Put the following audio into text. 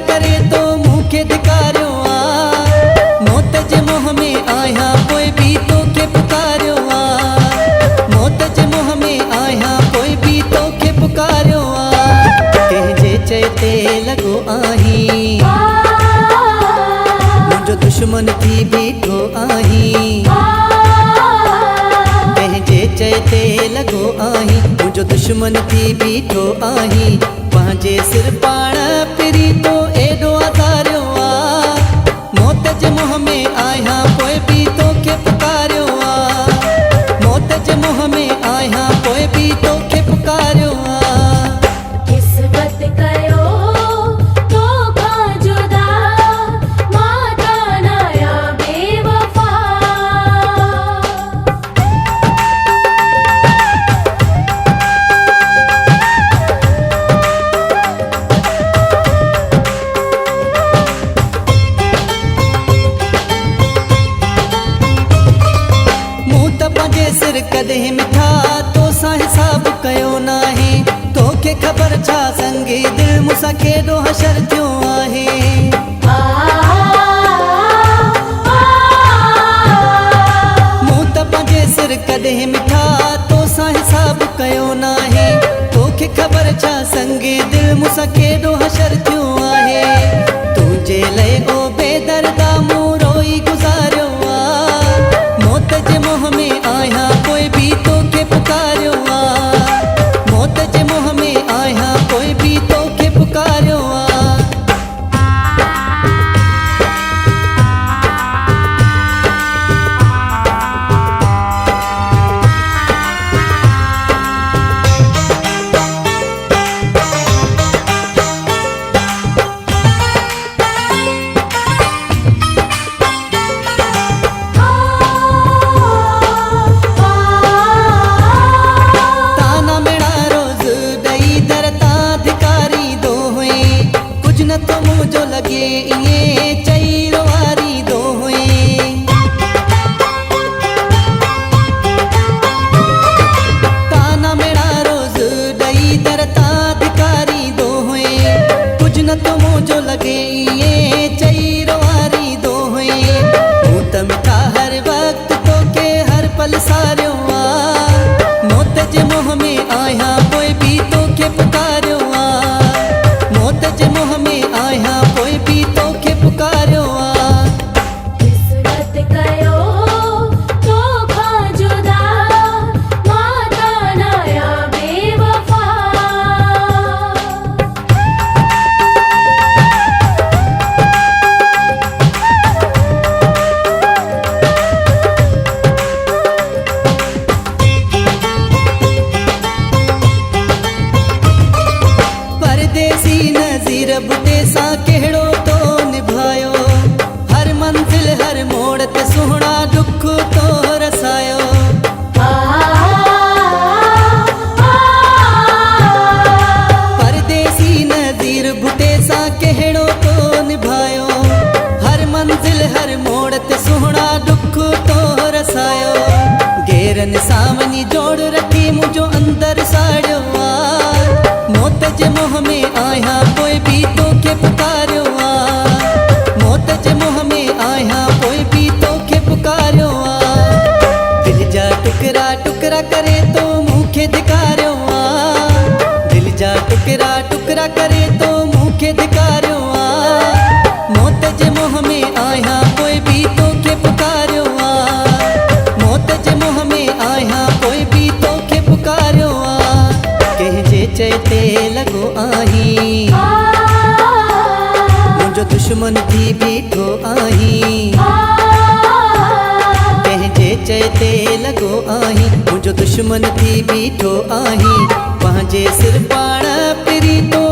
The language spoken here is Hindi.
करे तो मूंखे धिकारियो आ। मौत जे मोह में आहियां पोइ बि तोखे पुकारियो आ। मौत जे मोह में आहियां पोइ बि तोखे पुकारियो आ। कंहिंजे चए ते लॻो आहीं, मुंहिंजो दुश्मन थी बीठो आहीं। कंहिंजे चए ते लॻो आहीं, मुंहिंजो दुश्मन थी बीठो आहीं। पंहिंजे सिर पाण पिरी तो एॾो आधारियो आ। मौत जे मोह में आहियां पोइ बि तोखे पुकारियो आ। मौत जे मोह में आहियां पोइ बि तोखे पुकारियो आ। किस्मत कयो तोखां जुदा, मां कान आहियां बेवफा। पंहिंजे सिर कॾहिं मिठा तोसां हिसाब कयो नाहे। तोखे ख़बर छा संगे दिल मूंसां केॾो हशर थियो आहे। मूं त पंहिंजे सिर कॾहिं मिठा तोसां हिसाब कयो नाहे। तोखे ख़बर छा संगे दिल मूंसां केॾो हशर थियो आहे। तुंहिंजे लाइ ओ बेदर्दा मूं रोई गुज़ारियो आ। मौत जे मोह में आहियां पोइ बि तोखे पुकारियो आ। मौत जे मोह में आहियां पोइ बि तोखे पुकारियो आ। तो मुझो लगे इए चई रोवारी दो हुए। ताना मेरा रोज डई दरता धिकारी दो हुए। कुछ न तो मुझो लगे इए चई रोवारी दो हुए। मूं त मिठा हर वक्त तोखे हर पल सारियो आ। मौत जे मोह में आहियां पोइ बि तोखे पुकारियो आ। मौत जे मोह में आहियां पोइ बि तोखे पुकारियो आ। किस्मत कयो तोखां जुदा, मां कान आहियां बेवफा। परदेसी नज़ीर बुटे सां कहिड़ो तो निभायो। हर मंज़िल हर मोड़ ते सुहिणा दुख तो रसायो। परदेसी नज़ीर बुटे सां कहिड़ो तो निभायो। हर मंज़िल हर मोड़ ते सुहिणा दुख तो रसायो। गेरनि सां वञी जोड़ रखी मुंहिंजो अंदर साड़ियो आ। मौत जे मोह में आहियां पोइ बि तोखे पुकारियो आ। मौत जे मोह में आहियां पोइ बि तोखे पुकारियो आ। दिल जा टुकड़ा टुकड़ा करे तो मूंखे धिकारियो आ। दिल जा टुकड़ा टुकड़ा करे तो मूंखे धिकारियो आ। मौत जे मोह में आहियां पोइ बि तोखे पुकारियो आ। मौत जे मोह में आहियां पोइ बि तोखे पुकारियो आ। कंहिंजे चए ते लॻो आहीं, मुंहिंजो दुश्मन थी बीठो आहीं। कंहिंजे चए ते लॻो आहीं, मुंहिंजो दुश्मन थी बीठो आहीं। पंहिंजे सिर पाण पिरी तो